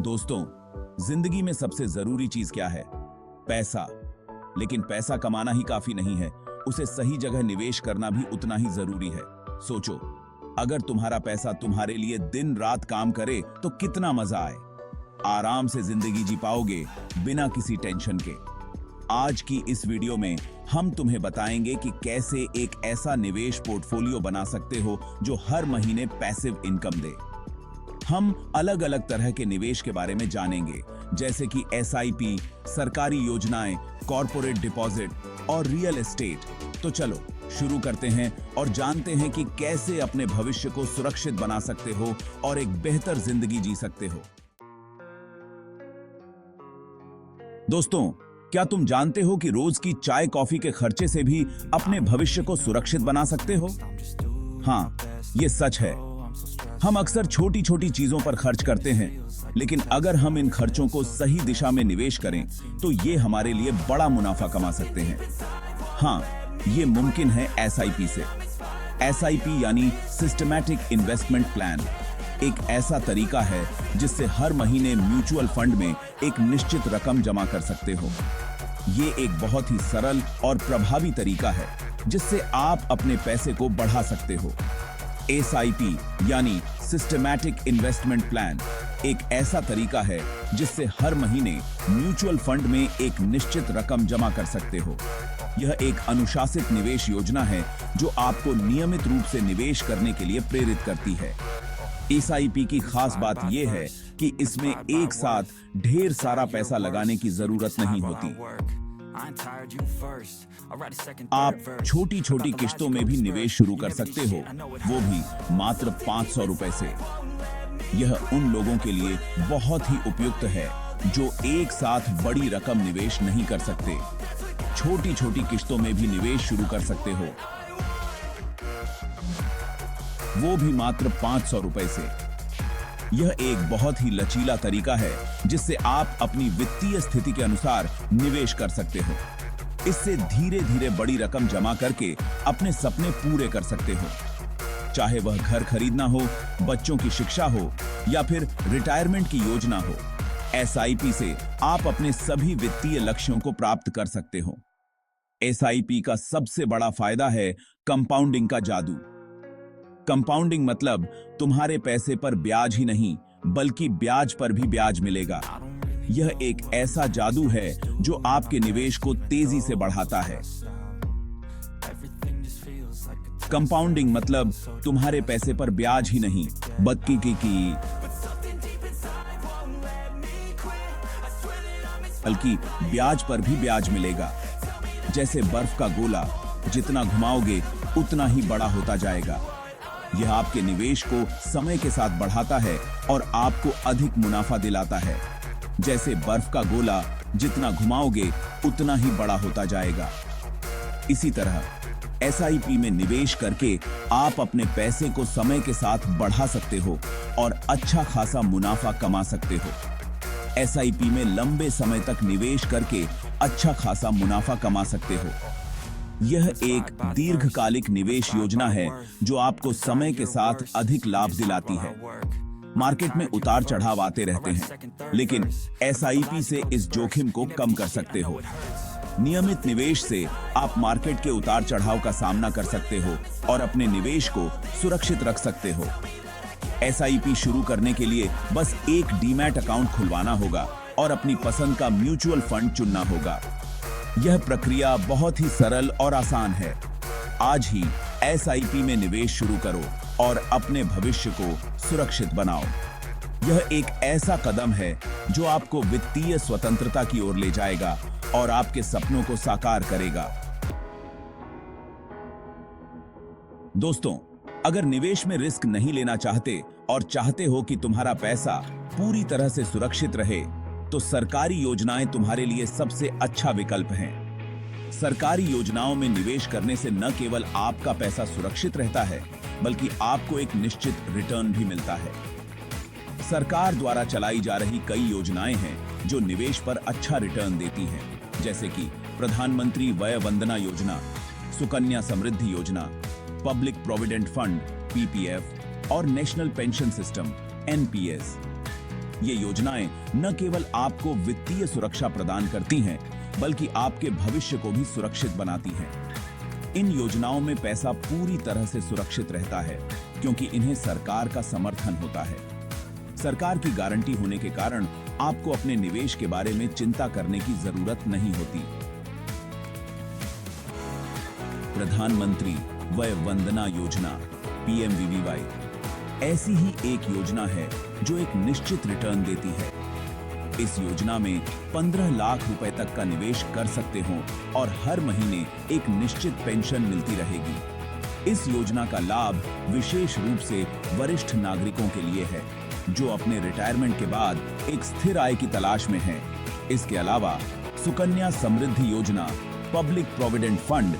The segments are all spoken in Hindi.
दोस्तों, जिंदगी में सबसे जरूरी चीज क्या है? पैसा। लेकिन पैसा कमाना ही काफी नहीं है, उसे सही जगह निवेश करना भी उतना ही जरूरी है। सोचो, अगर तुम्हारा पैसा तुम्हारे लिए दिन रात काम करे तो कितना मजा आए। आराम से जिंदगी जी पाओगे बिना किसी टेंशन के। आज की इस वीडियो में हम तुम्हें बताएंगे कि कैसे एक ऐसा निवेश पोर्टफोलियो बना सकते हो जो हर महीने पैसिव इनकम दे। हम अलग अलग तरह के निवेश के बारे में जानेंगे, जैसे कि एसआईपी, सरकारी योजनाएं, कॉर्पोरेट डिपॉजिट और रियल एस्टेट। तो चलो शुरू करते हैं और जानते हैं कि कैसे अपने भविष्य को सुरक्षित बना सकते हो और एक बेहतर जिंदगी जी सकते हो। दोस्तों, क्या तुम जानते हो कि रोज की चाय कॉफी के खर्चे से भी अपने भविष्य को सुरक्षित बना सकते हो? हाँ, ये सच है। हम अक्सर छोटी छोटी चीजों पर खर्च करते हैं, लेकिन अगर हम इन खर्चों को सही दिशा में निवेश करें तो ये हमारे लिए बड़ा मुनाफा कमा सकते हैं। हाँ, ये मुमकिन है एसआईपी से। एसआईपी यानी सिस्टमैटिक इन्वेस्टमेंट प्लान एक ऐसा तरीका है जिससे हर महीने म्यूचुअल फंड में एक निश्चित रकम जमा कर सकते हो। ये एक बहुत ही सरल और प्रभावी तरीका है जिससे आप अपने पैसे को बढ़ा सकते हो। एसआईपी यानी सिस्टमैटिक इन्वेस्टमेंट प्लान एक ऐसा तरीका है जिससे हर महीने म्यूचुअल फंड में एक निश्चित रकम जमा कर सकते हो। यह एक अनुशासित निवेश योजना है जो आपको नियमित रूप से निवेश करने के लिए प्रेरित करती है। एसआईपी की खास बात यह है कि इसमें एक साथ ढेर सारा पैसा लगाने की जरूरत नहीं होती। आप छोटी छोटी किश्तों में भी निवेश शुरू कर सकते हो, वो भी मात्र 500 रुपए से। यह उन लोगों के लिए बहुत ही उपयुक्त है जो एक साथ बड़ी रकम निवेश नहीं कर सकते। छोटी छोटी किश्तों में भी निवेश शुरू कर सकते हो, वो भी मात्र 500 रुपए से। यह एक बहुत ही लचीला तरीका है जिससे आप अपनी वित्तीय स्थिति के अनुसार निवेश कर सकते हो। इससे धीरे धीरे बड़ी रकम जमा करके अपने सपने पूरे कर सकते हो, चाहे वह घर खरीदना हो, बच्चों की शिक्षा हो या फिर रिटायरमेंट की योजना हो। एसआईपी से आप अपने सभी वित्तीय लक्ष्यों को प्राप्त कर सकते हो। एसआईपी का सबसे बड़ा फायदा है कंपाउंडिंग का जादू। कंपाउंडिंग मतलब तुम्हारे पैसे पर ब्याज ही नहीं बल्कि ब्याज पर भी ब्याज मिलेगा। यह एक ऐसा जादू है जो आपके निवेश को तेजी से बढ़ाता है। कंपाउंडिंग मतलब तुम्हारे पैसे पर ब्याज ही नहीं बल्कि ब्याज पर भी ब्याज मिलेगा। जैसे बर्फ का गोला, जितना घुमाओगे उतना ही बड़ा होता जाएगा। यह आपके निवेश को समय के साथ बढ़ाता है और आपको अधिक मुनाफा दिलाता है। जैसे बर्फ का गोला जितना घुमाओगे उतना ही बड़ा होता जाएगा। इसी तरह एसआईपी में निवेश करके आप अपने पैसे को समय के साथ बढ़ा सकते हो और अच्छा खासा मुनाफा कमा सकते हो। एसआईपी में लंबे समय तक निवेश करके अच्छा खासा मुनाफा कमा सकते हो। यह एक दीर्घकालिक निवेश योजना है जो आपको समय के साथ अधिक लाभ दिलाती है। मार्केट में उतार चढ़ाव आते रहते हैं, लेकिन एसआईपी से इस जोखिम को कम कर सकते हो। नियमित निवेश से आप मार्केट के उतार चढ़ाव का सामना कर सकते हो और अपने निवेश को सुरक्षित रख सकते हो। एसआईपी शुरू करने के लिए बस एक डीमैट अकाउंट खुलवाना होगा और अपनी पसंद का म्यूचुअल फंड चुनना होगा। यह प्रक्रिया बहुत ही सरल और आसान है। आज ही एसआईपी में निवेश शुरू करो और अपने भविष्य को सुरक्षित बनाओ। यह एक ऐसा कदम है जो आपको वित्तीय स्वतंत्रता की ओर ले जाएगा और आपके सपनों को साकार करेगा। दोस्तों, अगर निवेश में रिस्क नहीं लेना चाहते और चाहते हो कि तुम्हारा पैसा पूरी तरह से सुरक्षित रहे, तो सरकारी योजनाएं तुम्हारे लिए सबसे अच्छा विकल्प हैं। सरकारी योजनाओं में निवेश करने से न केवल आपका पैसा सुरक्षित रहता है, बल्कि आपको एक निश्चित रिटर्न भी मिलता है। सरकार द्वारा चलाई जा रही कई योजनाएं हैं जो निवेश पर अच्छा रिटर्न देती हैं, जैसे कि प्रधानमंत्री वय वंदना योजना, सुकन्या समृद्धि योजना, पब्लिक प्रोविडेंट फंड (पीपीएफ) और नेशनल पेंशन सिस्टम (एनपीएस). ये योजनाएं न केवल आपको वित्तीय सुरक्षा प्रदान करती हैं, बल्कि आपके भविष्य को भी सुरक्षित बनाती हैं। इन योजनाओं में पैसा पूरी तरह से सुरक्षित रहता है, क्योंकि इन्हें सरकार का समर्थन होता है। सरकार की गारंटी होने के कारण आपको अपने निवेश के बारे में चिंता करने की जरूरत नहीं होती। प्रधानमंत्री वय वंदना योजना (PMVVY) ऐसी ही एक योजना है जो एक निश्चित रिटर्न देती है। इस योजना में 15 लाख रुपए तक का निवेश कर सकते हो और हर महीने एक निश्चित पेंशन मिलती रहेगी। इस योजना का लाभ विशेष रूप से वरिष्ठ नागरिकों के लिए है, जो अपने रिटायरमेंट के बाद एक स्थिर आय की तलाश में हैं। इसके अलावा सुकन्या समृद्धि योजना, पब्लिक प्रोविडेंट फंड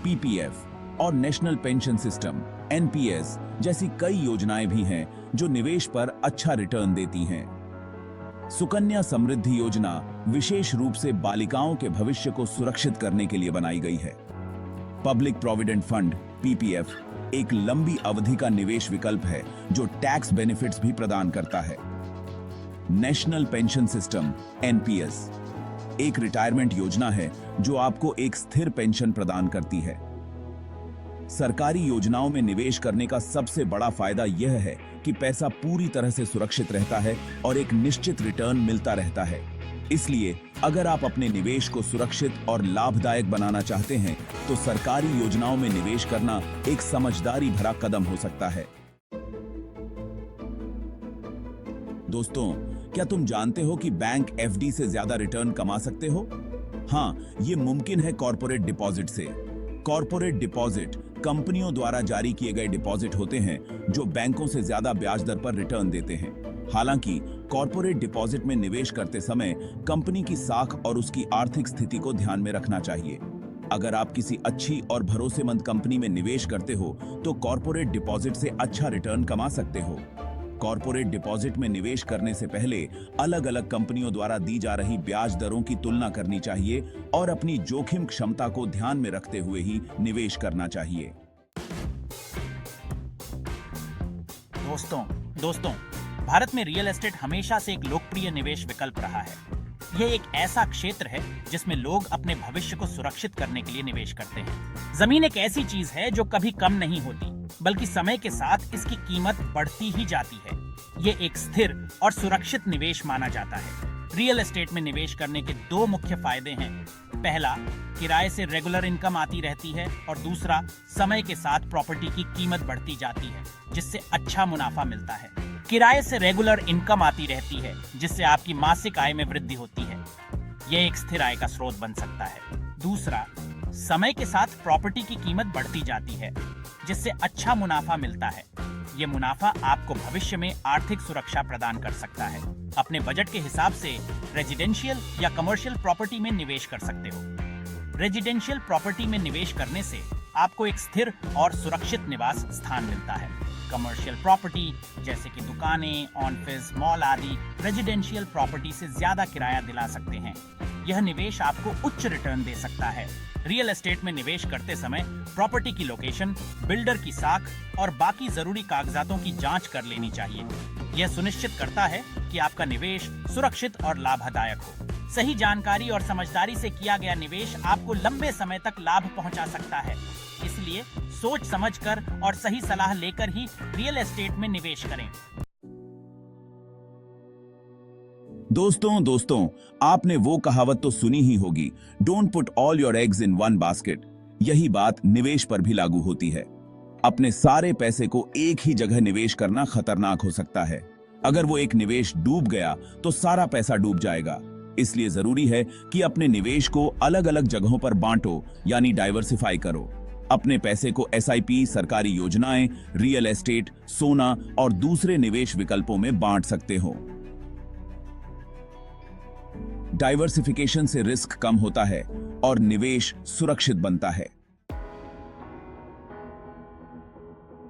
(PPF) और नेशनल पेंशन सिस्टम (NPS) जैसी कई योजनाएं भी हैं जो निवेश पर अच्छा रिटर्न देती हैं। सुकन्या समृद्धि योजना विशेष रूप से बालिकाओं के भविष्य को सुरक्षित करने के लिए बनाई गई है। पब्लिक प्रोविडेंट फंड (PPF) एक लंबी अवधि का निवेश विकल्प है जो टैक्स बेनिफिट्स भी प्रदान करता है। नेशनल पेंशन सिस्टम (NPS) एक रिटायरमेंट योजना है जो आपको एक स्थिर पेंशन प्रदान करती है। सरकारी योजनाओं में निवेश करने का सबसे बड़ा फायदा यह है कि पैसा पूरी तरह से सुरक्षित रहता है और एक निश्चित रिटर्न मिलता रहता है। इसलिए अगर आप अपने निवेश को सुरक्षित और लाभदायक बनाना चाहते हैं, तो सरकारी योजनाओं में निवेश करना एक समझदारी भरा कदम हो सकता है। दोस्तों, क्या तुम जानते हो कि बैंक FD से ज्यादा रिटर्न कमा सकते हो? हाँ, ये मुमकिन है कॉर्पोरेट डिपॉजिट से। कॉर्पोरेट डिपॉजिट कंपनियों द्वारा जारी किए गए डिपॉजिट होते हैं जो बैंकों से ज्यादा ब्याज दर पर रिटर्न देते हैं। हालांकि कॉर्पोरेट डिपॉजिट में निवेश करते समय कंपनी की साख और उसकी आर्थिक स्थिति को ध्यान में रखना चाहिए। अगर आप किसी अच्छी और भरोसेमंद कंपनी में निवेश करते हो, तो कॉर्पोरेट डिपॉजिट से अच्छा रिटर्न कमा सकते हो। कॉर्पोरेट डिपॉजिट में निवेश करने से पहले अलग-अलग कंपनियों द्वारा दी जा रही ब्याज दरों की तुलना करनी चाहिए और अपनी जोखिम क्षमता को ध्यान में रखते हुए ही निवेश करना चाहिए। दोस्तों, भारत में रियल एस्टेट हमेशा से एक लोकप्रिय निवेश विकल्प रहा है। यह एक ऐसा क्षेत्र है जिसमें लोग अपने भविष्य को सुरक्षित करने के लिए निवेश करते हैं। जमीन एक ऐसी चीज है जो कभी कम नहीं होती, बल्कि समय के साथ इसकी कीमत बढ़ती ही जाती है। ये एक स्थिर और सुरक्षित निवेश माना जाता है। रियल एस्टेट में निवेश करने के दो मुख्य फायदे हैं। पहला, किराए से रेगुलर इनकम आती रहती है, और दूसरा, समय के साथ प्रॉपर्टी की कीमत बढ़ती जाती है, जिससे अच्छा मुनाफा मिलता है। किराए से रेगुलर इनकम आती रहती है, जिससे आपकी मासिक आय में वृद्धि होती है। यह एक स्थिर आय का स्रोत बन सकता है। दूसरा, समय के साथ प्रॉपर्टी की कीमत बढ़ती जाती है, जिससे अच्छा मुनाफा मिलता है। ये मुनाफा आपको भविष्य में आर्थिक सुरक्षा प्रदान कर सकता है। अपने बजट के हिसाब से रेजिडेंशियल या कमर्शियल प्रॉपर्टी में निवेश कर सकते हो। रेजिडेंशियल प्रॉपर्टी में निवेश करने से आपको एक स्थिर और सुरक्षित निवास स्थान मिलता है। कमर्शियल प्रॉपर्टी जैसे कि दुकानें, ऑफिस, मॉल आदि रेजिडेंशियल प्रॉपर्टी से ज्यादा किराया दिला सकते हैं। यह निवेश आपको उच्च रिटर्न दे सकता है। रियल एस्टेट में निवेश करते समय प्रॉपर्टी की लोकेशन, बिल्डर की साख और बाकी जरूरी कागजातों की जांच कर लेनी चाहिए। यह सुनिश्चित करता है कि आपका निवेश सुरक्षित और लाभदायक हो। सही जानकारी और समझदारी से किया गया निवेश आपको लंबे समय तक लाभ पहुंचा सकता है। इसलिए सोच समझकर और सही सलाह लेकर ही रियल एस्टेट में निवेश करें। दोस्तों, आपने वो कहावत तो सुनी ही होगी, don't put all your eggs in one basket. यही बात निवेश पर भी लागू होती है। अपने सारे पैसे को एक ही जगह निवेश करना खतरनाक हो सकता है। अगर वो एक निवेश डूब गया तो सारा पैसा डूब जाएगा। इसलिए जरूरी है कि अपने निवेश को अलग अलग जगहों पर बांटो, यानी डाइवर्सिफाई करो। अपने पैसे को SIP, सरकारी योजनाएं, रियल एस्टेट, सोना और दूसरे निवेश विकल्पों में बांट सकते हो। डाइवर्सिफिकेशन से रिस्क कम होता है और निवेश सुरक्षित बनता है।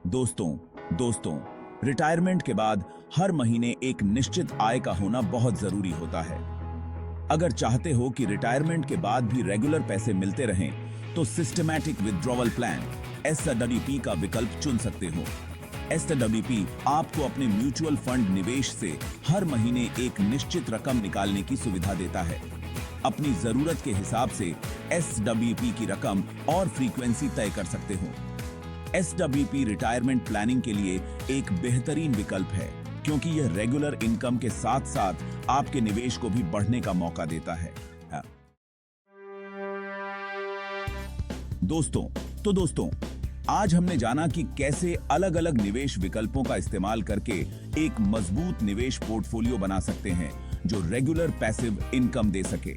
दोस्तों, रिटायरमेंट के बाद हर महीने एक निश्चित आय का होना बहुत जरूरी होता है। अगर चाहते हो कि रिटायरमेंट के बाद भी रेगुलर पैसे मिलते रहें, तो सिस्टमैटिक विथड्रॉवल प्लान (SWP) का विकल्प चुन सकते हो। SWP आपको अपने म्यूचुअल फंड निवेश से हर महीने एक निश्चित रकम निकालने की सुविधा देता है। अपनी जरूरत के हिसाब से SWP की रकम और फ्रीक्वेंसी तय कर सकते हो। SWP रिटायरमेंट प्लानिंग के लिए एक बेहतरीन विकल्प है, क्योंकि यह रेगुलर इनकम के साथ साथ आपके निवेश को भी बढ़ने का मौका देता है। दोस्तों, आज हमने जाना कि कैसे अलग-अलग निवेश विकल्पों का इस्तेमाल करके एक मजबूत निवेश पोर्टफोलियो बना सकते हैं जो रेगुलर पैसिव इनकम दे सके।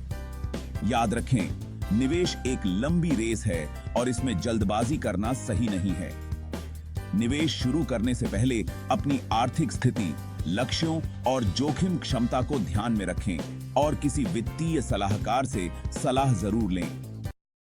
याद रखें, निवेश एक लंबी रेस है और इसमें जल्दबाजी करना सही नहीं है। निवेश शुरू करने से पहले अपनी आर्थिक स्थिति, लक्ष्यों और जोखिम क्षमता को ध्यान में रखें और किसी वित्तीय सलाहकार से सलाह जरूर लें।